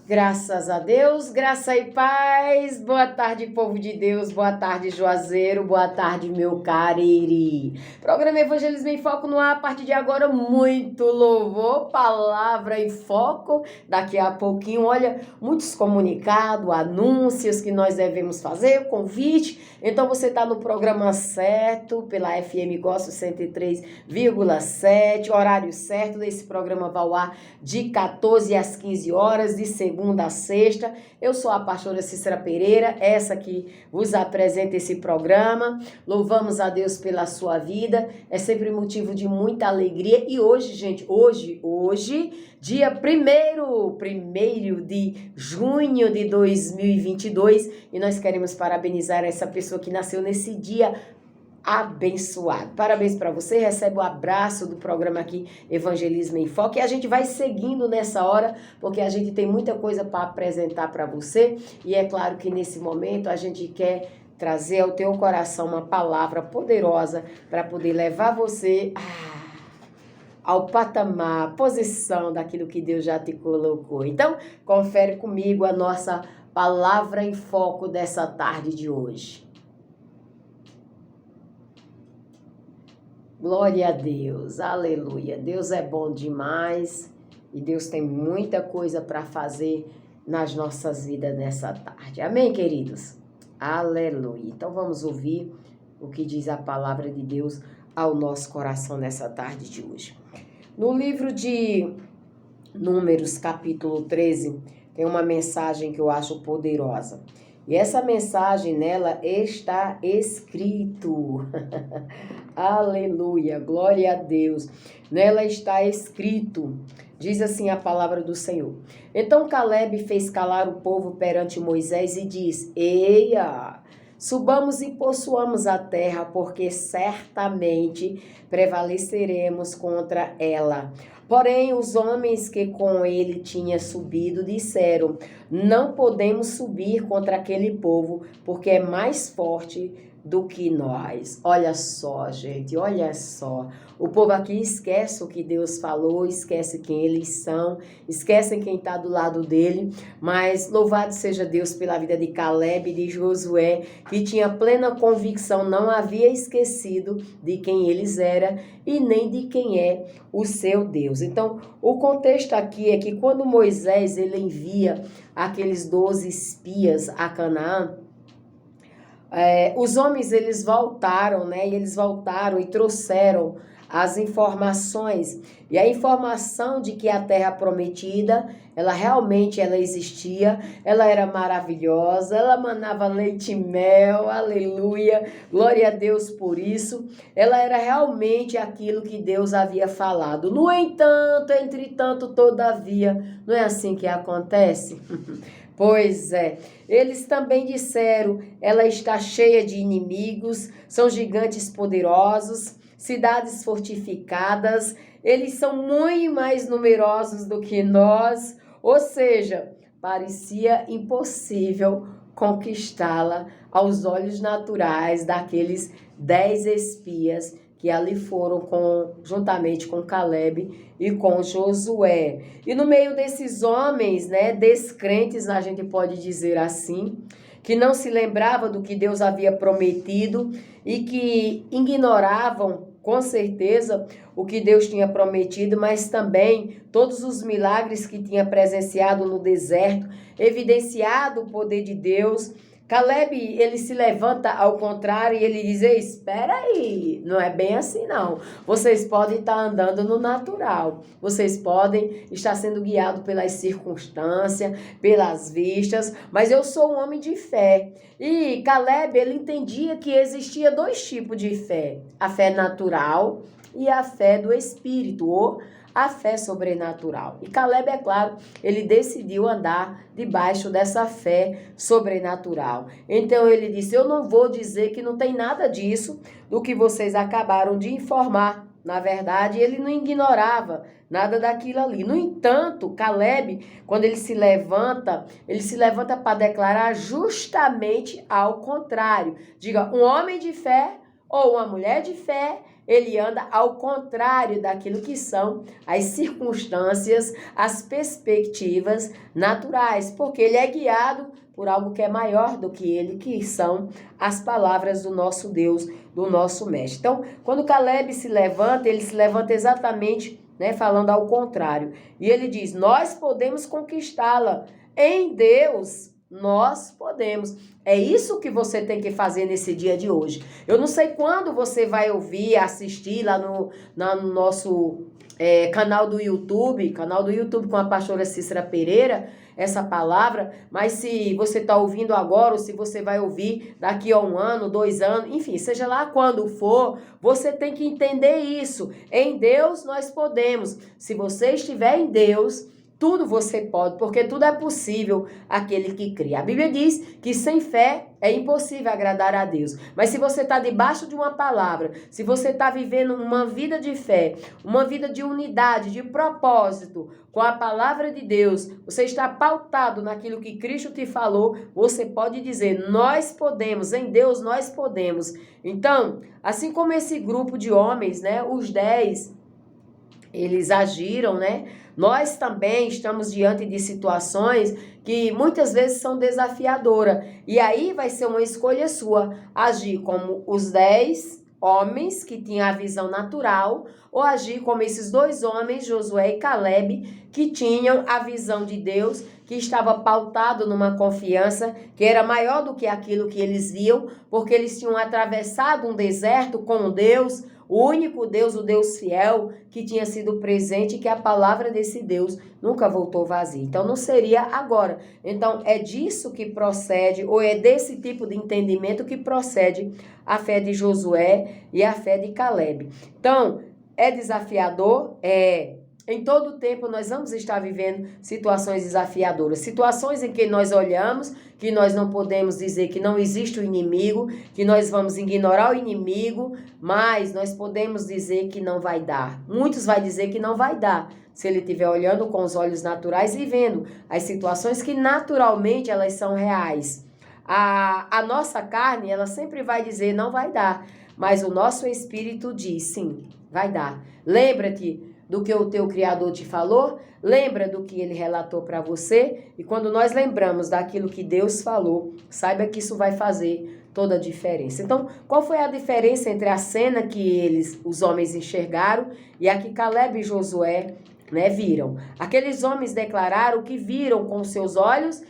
Graças a Deus, graça e paz. Boa tarde, povo de Deus. Boa tarde, Juazeiro. Boa tarde, meu cariri. Programa Evangelismo em Foco no ar. A partir de agora, muito louvor, palavra em foco. Daqui a pouquinho, olha, muitos comunicados, anúncios que nós devemos fazer, convite. Então, você está no programa certo, pela FM Gospel 103,7. Horário certo desse programa vai ao ar de 14 às 15 horas, de segunda a sexta. Eu sou a pastora Cícera Pereira, essa que vos apresenta esse programa. Louvamos a Deus pela sua vida, é sempre motivo de muita alegria. E hoje, gente, hoje, dia 1º de junho de 2022, e nós queremos parabenizar essa pessoa que nasceu nesse dia abençoado. Parabéns para você, recebe o abraço do programa aqui Evangelismo em Foco, e a gente vai seguindo nessa hora, porque a gente tem muita coisa para apresentar para você, e é claro que nesse momento a gente quer trazer ao teu coração uma palavra poderosa para poder levar você ao patamar, posição daquilo que Deus já te colocou. Então, confere comigo a nossa palavra em foco dessa tarde de hoje. Glória a Deus, aleluia. Deus é bom demais e Deus tem muita coisa para fazer nas nossas vidas nessa tarde. Amém, queridos? Aleluia. Então vamos ouvir o que diz a palavra de Deus ao nosso coração nessa tarde de hoje. No livro de Números, capítulo 13, tem uma mensagem que eu acho poderosa. E essa mensagem nela está escrito. Aleluia, glória a Deus. Nela está escrito, diz assim a palavra do Senhor. Então Caleb fez calar o povo perante Moisés e diz: Eia, subamos e possuamos a terra, porque certamente prevaleceremos contra ela. Porém, os homens que com ele tinham subido disseram: não podemos subir contra aquele povo, porque é mais forte do que nós. Olha só, gente, olha só. O povo aqui esquece o que Deus falou, esquece quem eles são, esquecem quem está do lado dele, mas louvado seja Deus pela vida de Caleb e de Josué, que tinha plena convicção, não havia esquecido de quem eles eram e nem de quem é o seu Deus. Então, o contexto aqui é que quando Moisés ele envia aqueles 12 espias a Canaã, os homens eles voltaram, né? E eles voltaram e trouxeram as informações. E a informação de que a terra prometida, ela realmente existia, ela era maravilhosa, ela manava leite e mel, aleluia, glória a Deus por isso. Ela era realmente aquilo que Deus havia falado. No entanto, entretanto, todavia, não é assim que acontece? Pois é, eles também disseram, ela está cheia de inimigos, são gigantes poderosos, cidades fortificadas, eles são muito mais numerosos do que nós, ou seja, parecia impossível conquistá-la aos olhos naturais daqueles 10 espias que ali foram juntamente com Caleb e com Josué. E no meio desses homens, né, descrentes, a gente pode dizer assim, que não se lembrava do que Deus havia prometido e que ignoravam, com certeza, o que Deus tinha prometido, mas também todos os milagres que tinha presenciado no deserto, evidenciado o poder de Deus. Caleb, ele se levanta ao contrário e ele diz: espera aí, não é bem assim não. Vocês podem estar andando no natural, vocês podem estar sendo guiados pelas circunstâncias, pelas vistas, mas eu sou um homem de fé. E Caleb, ele entendia que existia 2 tipos de fé: a fé natural e a fé do Espírito, ou a fé sobrenatural. E Caleb, é claro, ele decidiu andar debaixo dessa fé sobrenatural. Então ele disse: eu não vou dizer que não tem nada disso do que vocês acabaram de informar. Na verdade, ele não ignorava nada daquilo ali. No entanto, Caleb, quando ele se levanta para declarar justamente ao contrário. Diga, um homem de fé ou uma mulher de fé ele anda ao contrário daquilo que são as circunstâncias, as perspectivas naturais, porque ele é guiado por algo que é maior do que ele, que são as palavras do nosso Deus, do nosso mestre. Então, quando Caleb se levanta, ele se levanta exatamente, falando ao contrário. E ele diz, nós podemos conquistá-la. Em Deus, nós podemos. É isso que você tem que fazer nesse dia de hoje. Eu não sei quando você vai ouvir, assistir lá no nosso canal do YouTube com a pastora Cícera Pereira, essa palavra, mas se você está ouvindo agora ou se você vai ouvir daqui a 1 ano, 2 anos, enfim, seja lá quando for, você tem que entender isso. Em Deus nós podemos. Se você estiver em Deus, tudo você pode, porque tudo é possível aquele que crê. A Bíblia diz que sem fé é impossível agradar a Deus. Mas se você está debaixo de uma palavra, se você está vivendo uma vida de fé, uma vida de unidade, de propósito, com a palavra de Deus, você está pautado naquilo que Cristo te falou, você pode dizer, nós podemos, em Deus nós podemos. Então, assim como esse grupo de homens, os 10, eles agiram, Nós também estamos diante de situações que muitas vezes são desafiadoras. E aí vai ser uma escolha sua, agir como os 10 homens que tinham a visão natural, ou agir como esses 2 homens, Josué e Caleb, que tinham a visão de Deus, que estava pautado numa confiança que era maior do que aquilo que eles viam, porque eles tinham atravessado um deserto com Deus, o único Deus, o Deus fiel, que tinha sido presente, que a palavra desse Deus nunca voltou vazia. Então, não seria agora. Então, é disso que procede, ou é desse tipo de entendimento que procede a fé de Josué e a fé de Caleb. Então, é desafiador? Em todo tempo nós vamos estar vivendo situações desafiadoras, situações em que nós olhamos, que nós não podemos dizer que não existe o inimigo, que nós vamos ignorar o inimigo, mas nós podemos dizer que não vai dar. Muitos vão dizer que não vai dar, se ele estiver olhando com os olhos naturais e vendo as situações que naturalmente elas são reais. A nossa carne, ela sempre vai dizer não vai dar, mas o nosso espírito diz sim, vai dar. Lembra-te do que o teu Criador te falou, lembra do que ele relatou para você, e quando nós lembramos daquilo que Deus falou, saiba que isso vai fazer toda a diferença. Então, qual foi a diferença entre a cena que os homens enxergaram, e a que Caleb e Josué viram? Aqueles homens declararam que viram com seus olhos,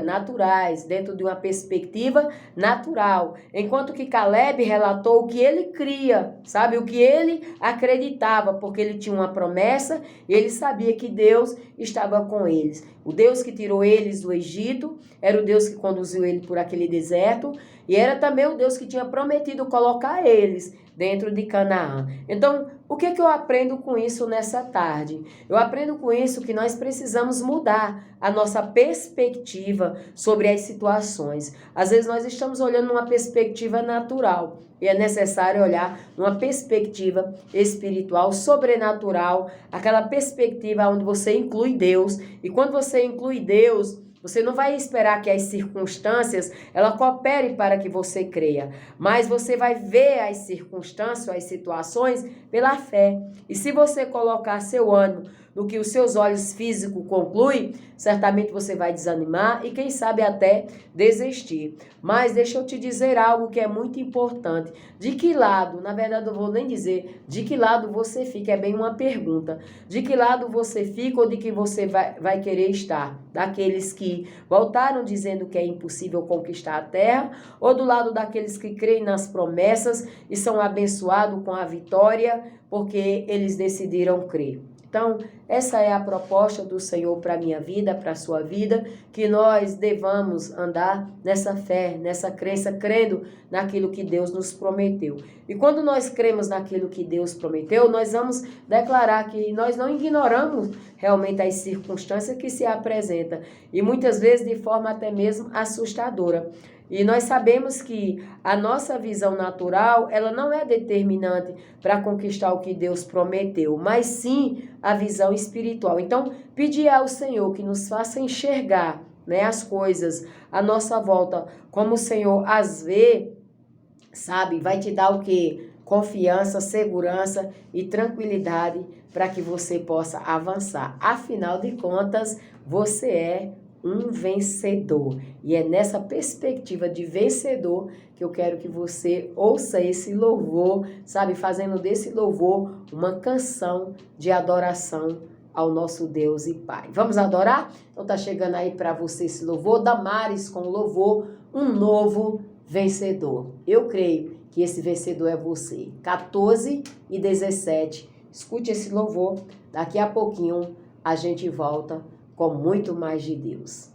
naturais, dentro de uma perspectiva natural. Enquanto que Caleb relatou o que ele cria, o que ele acreditava, porque ele tinha uma promessa e ele sabia que Deus estava com eles. O Deus que tirou eles do Egito, era o Deus que conduziu eles por aquele deserto, e era também o Deus que tinha prometido colocar eles dentro de Canaã. Então, o que eu aprendo com isso nessa tarde? Eu aprendo com isso que nós precisamos mudar a nossa perspectiva sobre as situações. Às vezes nós estamos olhando numa perspectiva natural e é necessário olhar numa perspectiva espiritual, sobrenatural, aquela perspectiva onde você inclui Deus. E quando você inclui Deus, você não vai esperar que as circunstâncias ela coopere para que você creia, mas você vai ver as circunstâncias, as situações pela fé. E se você colocar seu ânimo no que os seus olhos físicos concluem, certamente você vai desanimar e quem sabe até desistir. Mas deixa eu te dizer algo que é muito importante. De que lado, na verdade eu vou nem dizer de que lado você fica, é bem uma pergunta. De que lado você fica ou de que você vai querer estar? Daqueles que voltaram dizendo que é impossível conquistar a terra, ou do lado daqueles que creem nas promessas e são abençoados com a vitória porque eles decidiram crer? Então, essa é a proposta do Senhor para a minha vida, para a sua vida, que nós devamos andar nessa fé, nessa crença, crendo naquilo que Deus nos prometeu. E quando nós cremos naquilo que Deus prometeu, nós vamos declarar que nós não ignoramos realmente as circunstâncias que se apresentam, e muitas vezes de forma até mesmo assustadora. E nós sabemos que a nossa visão natural, ela não é determinante para conquistar o que Deus prometeu, mas sim a visão espiritual. Então, pedir ao Senhor que nos faça enxergar, as coisas à nossa volta, como o Senhor as vê, vai te dar o quê? confiança, segurança e tranquilidade para que você possa avançar. Afinal de contas, você é um vencedor. E é nessa perspectiva de vencedor que eu quero que você ouça esse louvor, sabe? Fazendo desse louvor uma canção de adoração ao nosso Deus e Pai. Vamos adorar? Então tá chegando aí para você esse louvor, Damares com o louvor, um novo vencedor. Eu creio que esse vencedor é você. 14 e 17. Escute esse louvor. Daqui a pouquinho a gente volta com muito mais de Deus.